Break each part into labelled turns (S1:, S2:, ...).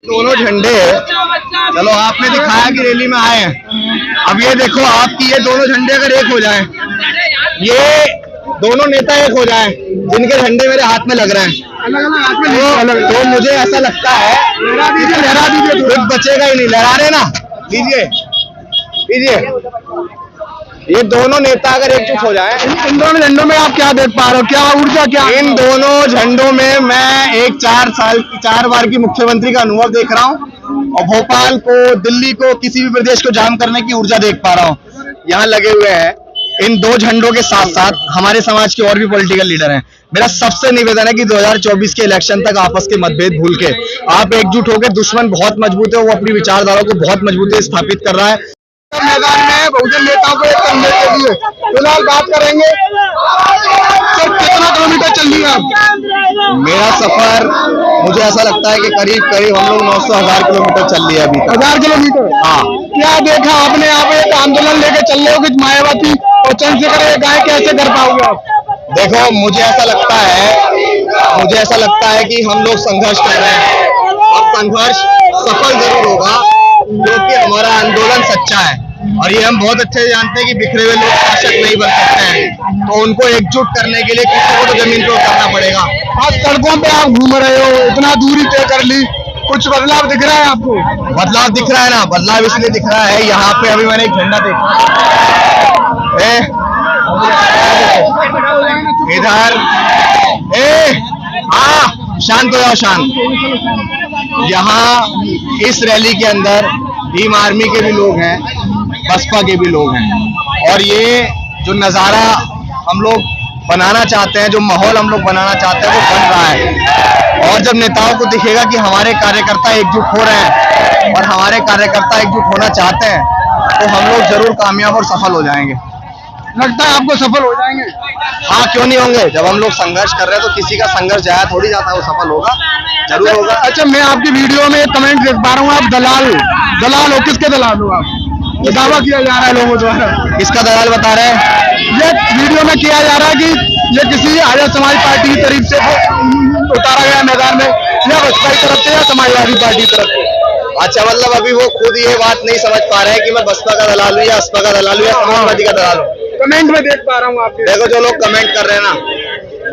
S1: दोनों झंडे, चलो आपने दिखाया कि रैली में आए हैं, अब ये देखो आपकी ये दोनों झंडे अगर एक हो जाएं, ये दोनों नेता एक हो जाएं, जिनके झंडे मेरे हाथ में लग रहे हैं, तो मुझे ऐसा लगता है लहरा दीजिए, कुछ बचेगा ही नहीं। लहरा रहे ना, लीजिए ये दोनों नेता अगर एकजुट हो जाएं, इन दोनों झंडों में आप क्या देख पा रहे हो, क्या ऊर्जा, क्या इन दोनों झंडों में मैं एक 4 बार की मुख्यमंत्री का अनुभव देख रहा हूं, और भोपाल को, दिल्ली को, किसी भी प्रदेश को जाम करने की ऊर्जा देख पा रहा हूं। यहाँ लगे हुए हैं इन दो झंडों के साथ साथ हमारे समाज के और भी पॉलिटिकल लीडर हैं। मेरा सबसे निवेदन है कि 2024 के इलेक्शन तक आपस के मतभेद भूल के आप एकजुट होकर, दुश्मन बहुत मजबूत है, वो अपनी विचारधारा को बहुत मजबूती से स्थापित कर रहा है। मैदान में बहुजन नेताओं को एक करने के लिए फिलहाल बात करेंगे। सर कितना किलोमीटर चल रही है? मेरा सफर मुझे ऐसा लगता है कि करीब हम लोग 900-1000 किलोमीटर चल रही है अभी। 1000 किलोमीटर? हाँ। क्या देखा आपने? आप एक आंदोलन लेके चल रहे हो कि मायावती और चंद्रशेखर एक गाय कैसे कर पाओगे आप? देखो मुझे ऐसा लगता है कि हम लोग संघर्ष कर रहे हैं, और संघर्ष सफल जरूर होगा, क्योंकि हमारा आंदोलन सच्चा है, और ये हम बहुत अच्छे से जानते हैं कि बिखरे हुए लोग शासक नहीं बन सकते हैं, तो उनको एकजुट करने के लिए किसी को तो जमीन पर उतारना पड़ेगा। आज सड़कों पे आप घूम रहे हो, इतना दूरी तय कर ली, कुछ बदलाव दिख रहा है आपको? बदलाव दिख रहा है ना, बदलाव इसलिए दिख रहा है, यहाँ पे अभी मैंने एक झंडा देखा इधर, शांत हो जाओ, शांत। यहाँ इस रैली के अंदर भीम आर्मी के भी लोग हैं, बसपा के भी लोग हैं, और ये जो नजारा हम लोग बनाना चाहते हैं, जो माहौल हम लोग बनाना चाहते हैं, वो बन रहा है। और जब नेताओं को दिखेगा कि हमारे कार्यकर्ता एकजुट हो रहे हैं और हमारे कार्यकर्ता एकजुट होना चाहते हैं, तो हम लोग जरूर कामयाब और सफल हो जाएंगे। लगता है आपको सफल हो जाएंगे? हाँ, क्यों नहीं होंगे। जब हम लोग संघर्ष कर रहे हैं तो किसी का संघर्ष जाया थोड़ी जाता है, वो सफल होगा, जरूर होगा। अच्छा, मैं आपकी वीडियो में कमेंट देख पा रहा हूँ, आप दलाल हो। किसके दलाल हो आप? ये दावा किया जा रहा है लोगों द्वारा। किसका दलाल बता रहे हैं? ये वीडियो में किया जा रहा है कि ये किसी आर्य समाज पार्टी की तरफ से उतारा गया मैदान में, या बसपा की तरफ से या समाजवादी पार्टी की तरफ से। अच्छा, मतलब अभी वो खुद ये बात नहीं समझ पा रहे हैं कि मैं बसपा का दलाल हूँ या असपा का दलाल हूँ या समाजवादी का दलाल हूँ। कमेंट में देख पा रहा हूँ आपके। देखो, जो लोग कमेंट कर रहे हैं ना,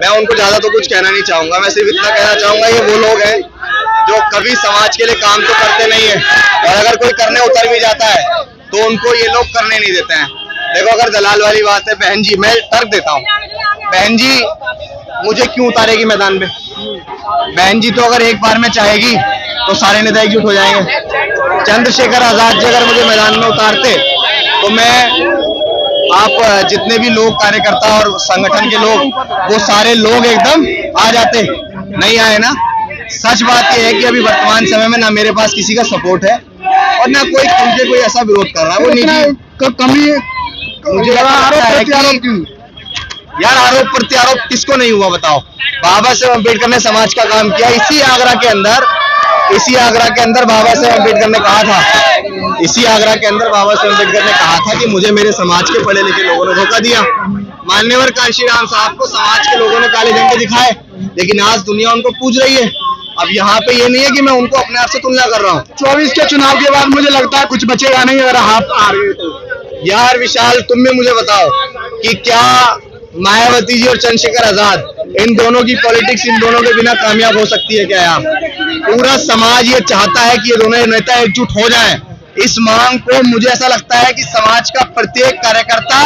S1: मैं उनको ज्यादा तो कुछ कहना नहीं चाहूंगा। मैं सिर्फ इतना कहना चाहूंगा, ये वो लोग हैं जो कभी समाज के लिए काम तो करते नहीं है, और अगर कोई करने उतर भी जाता है तो उनको ये लोग करने नहीं देते हैं। देखो, अगर दलाल वाली बात है, बहन जी, मैं तर्क देता हूँ, बहन जी मुझे क्यों उतारेगी मैदान में? बहन जी तो अगर एक बार में चाहेगी तो सारे नेता एकजुट हो जाएंगे। चंद्रशेखर आजाद जी अगर मुझे मैदान में उतारते तो मैं, आप जितने भी लोग, कार्यकर्ता और संगठन के लोग, वो सारे लोग एकदम आ जाते। नहीं आए ना। सच बात यह है कि अभी वर्तमान समय में ना मेरे पास किसी का सपोर्ट है और ना कोई मुझे कोई ऐसा विरोध कर रहा है। वो निजी कमी मुझे यार, आरोप प्रत्यारोप किसको नहीं हुआ बताओ? बाबा साहेब अम्बेडकर ने समाज का काम किया। इसी आगरा के अंदर बाबा साहेब अम्बेडकर ने कहा था, बाबा साहेब अम्बेडकर ने कहा था कि मुझे मेरे समाज के पढ़े लिखे लोगों ने धोखा दिया। मान्यवर कांशीराम साहब को समाज के लोगों ने काले झंडे दिखाए, लेकिन आज दुनिया उनको पूज रही है। अब यहाँ पे ये नहीं है कि मैं उनको अपने आप से तुलना कर रहा हूँ। 24 के चुनाव के बाद मुझे लगता है कुछ बचेगा नहीं अगर आप आ रहे तो। यार विशाल, तुम भी मुझे बताओ कि क्या मायावती जी और चंद्रशेखर आजाद, इन दोनों की पॉलिटिक्स इन दोनों के बिना कामयाब हो सकती है क्या? यार, पूरा समाज ये चाहता है कि ये दोनों नेता एकजुट हो जाएं। इस मांग को मुझे ऐसा लगता है कि समाज का प्रत्येक कार्यकर्ता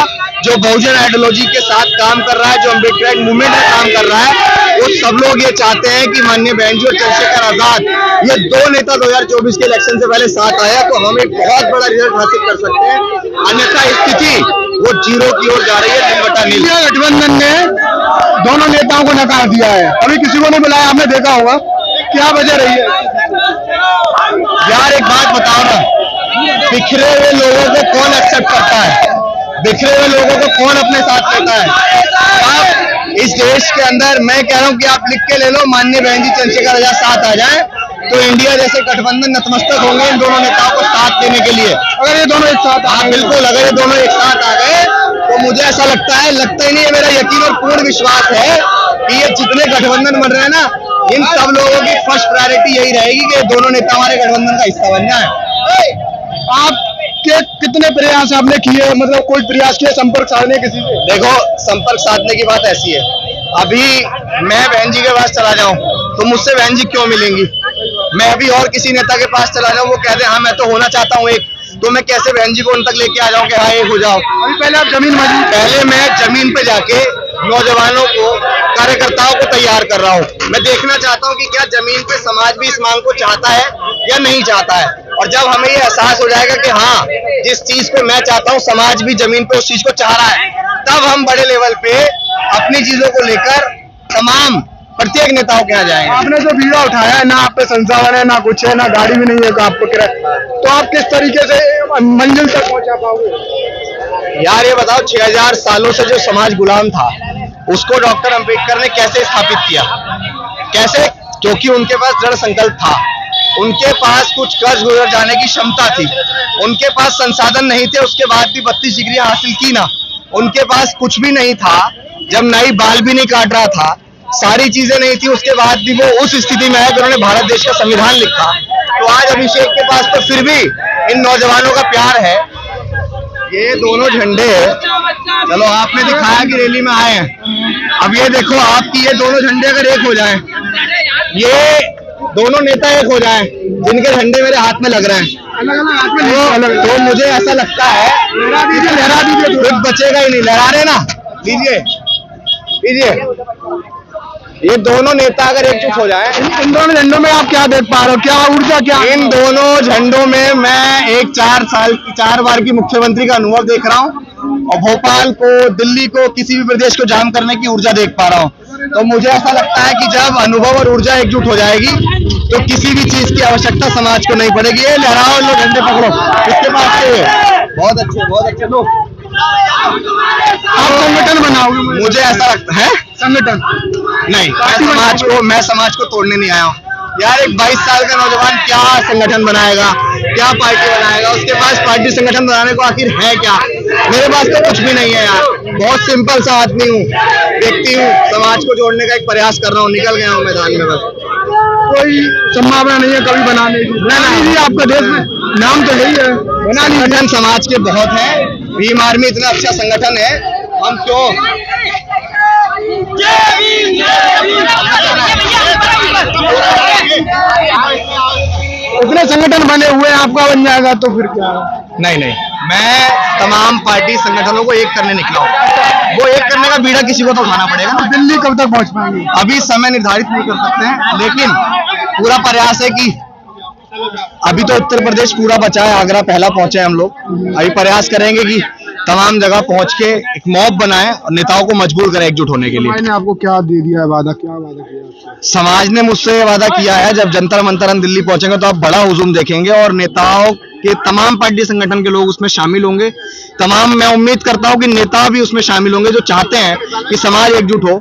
S1: जो बहुजन आइडियोलॉजी के साथ काम कर रहा है, जो अम्बेडकर मूवमेंट में काम कर रहा है, वो सब लोग ये चाहते हैं कि माननीय बहन जी और चंद्रशेखर आजाद, ये दो नेता 2024 के इलेक्शन से पहले साथ आया तो हम एक बहुत बड़ा रिजल्ट हासिल कर सकते हैं। अन्यथा स्थिति वो जीरो की ओर जा रही है, नील। गठबंधन ने दोनों नेताओं को नकार दिया है, अभी किसी को नहीं बुलाया, आपने देखा होगा, क्या वजह रही है? यार एक बात बताओ ना, बिखरे हुए लोगों को कौन एक्सेप्ट करता है? बिखरे हुए लोगों को कौन अपने साथ लेता है? आप इस देश के अंदर, मैं कह रहा हूं कि आप लिख के ले लो, माननीय बहन जी चंद्रशेखर आजाद साथ आ जाए तो इंडिया जैसे गठबंधन नतमस्तक होंगे इन दोनों नेताओं को साथ देने के लिए। अगर ये दोनों एक साथ आ गए, बिल्कुल, अगर ये दोनों एक साथ आ गए तो मुझे ऐसा लगता ही नहीं है, मेरा यकीन और पूर्ण विश्वास है कि ये जितने गठबंधन बन रहे हैं ना, इन सब लोगों की फर्स्ट प्रायोरिटी यही रहेगी कि दोनों नेता हमारे गठबंधन का हिस्सा बन जाए।
S2: आपके कितने प्रयास आपने किए, मतलब कोई प्रयास किया संपर्क साधने किसी से?
S1: देखो, संपर्क साधने की बात ऐसी है, अभी मैं बहन जी के पास चला जाऊं तो मुझसे बहन जी क्यों मिलेंगी? मैं अभी और किसी नेता के पास चला जाऊं, वो कहते हैं हाँ मैं तो होना चाहता हूँ एक, तो मैं कैसे बहन जी को उन तक लेके आ जाऊं कि हाँ एक हो जाओ?
S2: अभी पहले आप जमीन मजबूत,
S1: पहले मैं जमीन पे जाके नौजवानों को, कार्यकर्ताओं को तैयार कर रहा हूँ। मैं देखना चाहता हूँ कि क्या जमीन पे समाज भी इस मांग को चाहता है या नहीं चाहता है। और जब हमें ये एहसास हो जाएगा कि हाँ जिस चीज को मैं चाहता हूँ समाज भी जमीन पे उस चीज को चाह रहा है, तब हम बड़े लेवल पे अपनी चीजों को लेकर तमाम प्रत्येक नेताओं के यहाँ जाएंगे।
S2: आपने जो बीड़ा उठाया है, ना आप पे संसाधन है, ना कुछ है, ना गाड़ी भी नहीं है तो आपको तो आप किस तरीके से मंजिल तक पहुंचा पाओगे?
S1: यार ये बताओ, 6000 सालों से जो समाज गुलाम था उसको डॉक्टर अंबेडकर ने कैसे स्थापित किया? कैसे? क्योंकि उनके पास दृढ़ संकल्प था, उनके पास कुछ कर्ज गुजर जाने की क्षमता थी, उनके पास संसाधन नहीं थे, उसके बाद भी 32 डिग्री हासिल की ना, उनके पास कुछ भी नहीं था, जब नई बाल भी नहीं काट रहा था, सारी चीजें नहीं थी, उसके बाद भी वो उस स्थिति में है कि उन्होंने भारत देश का संविधान लिखा। तो आज अभिषेक के पास तो फिर भी इन नौजवानों का प्यार है। ये दोनों झंडे, चलो आपने दिखाया कि रैली में आए हैं, अब ये देखो आपकी ये दोनों झंडे अगर एक हो जाएं, ये दोनों नेता एक हो जाएं, जिनके झंडे मेरे हाथ में लग रहे हैं, तो मुझे ऐसा लगता है लहरा दीजिए, कुछ बचेगा ही नहीं। लहरा रहे ना, लीजिए लीजिए। ये दोनों नेता अगर एकजुट हो जाएं,
S2: इन दोनों झंडों में आप क्या देख पा रहे हो, क्या ऊर्जा, क्या?
S1: इन दोनों झंडों में मैं एक 4 बार की मुख्यमंत्री का अनुभव देख रहा हूँ, और भोपाल को, दिल्ली को, किसी भी प्रदेश को जाम करने की ऊर्जा देख पा रहा हूँ। तो मुझे ऐसा लगता है कि जब अनुभव और ऊर्जा एकजुट हो जाएगी तो किसी भी चीज की आवश्यकता समाज को नहीं पड़ेगी। ये लहराओ, लो झंडे पकड़ो, इसके पास से बहुत अच्छे लोग।
S2: आप संगठन बनाओगे?
S1: मुझे ऐसा लगता है
S2: संगठन
S1: नहीं, मैं समाज को तोड़ने नहीं आया हूँ यार। एक 22 साल का नौजवान क्या संगठन बनाएगा, क्या पार्टी बनाएगा? उसके पास पार्टी संगठन बनाने को आखिर है क्या? मेरे पास तो कुछ भी नहीं है यार, बहुत सिंपल सा आदमी हूँ, व्यक्ति हूँ, समाज को जोड़ने का एक प्रयास कर रहा हूँ, निकल गया हूँ मैदान में। बस
S2: कोई संभावना नहीं है कभी बनाने की? नहीं, आपका देश में नाम तो यही है,
S1: संगठन समाज के बहुत है, भीम आर्मी इतना अच्छा संगठन है, हम क्यों?
S2: इतने संगठन बने हुए, आपका बन जाएगा तो फिर क्या?
S1: नहीं, मैं तमाम पार्टी संगठनों को एक करने निकला हूँ। वो एक करने का बीड़ा किसी को तो उठाना पड़ेगा ना।
S2: दिल्ली कब तक पहुंच पाएंगे?
S1: अभी समय निर्धारित नहीं कर सकते हैं, लेकिन पूरा प्रयास है कि अभी तो उत्तर प्रदेश पूरा बचा है, आगरा पहला पहुंचे हम लोग। अभी प्रयास करेंगे कि तमाम जगह पहुंच के एक मॉब बनाएं और नेताओं को मजबूर करें एकजुट होने के लिए।
S2: मैंने आपको क्या दे दिया है वादा, क्या वादा किया आपसे?
S1: समाज ने मुझसे ये वादा किया है, जब जंतर मंतर हम दिल्ली पहुंचेंगे तो आप बड़ा हुजूम देखेंगे और नेताओं के तमाम पार्टी संगठन के लोग उसमें शामिल होंगे। तमाम, मैं उम्मीद करता हूं कि नेता भी उसमें शामिल होंगे जो चाहते हैं कि समाज एकजुट हो।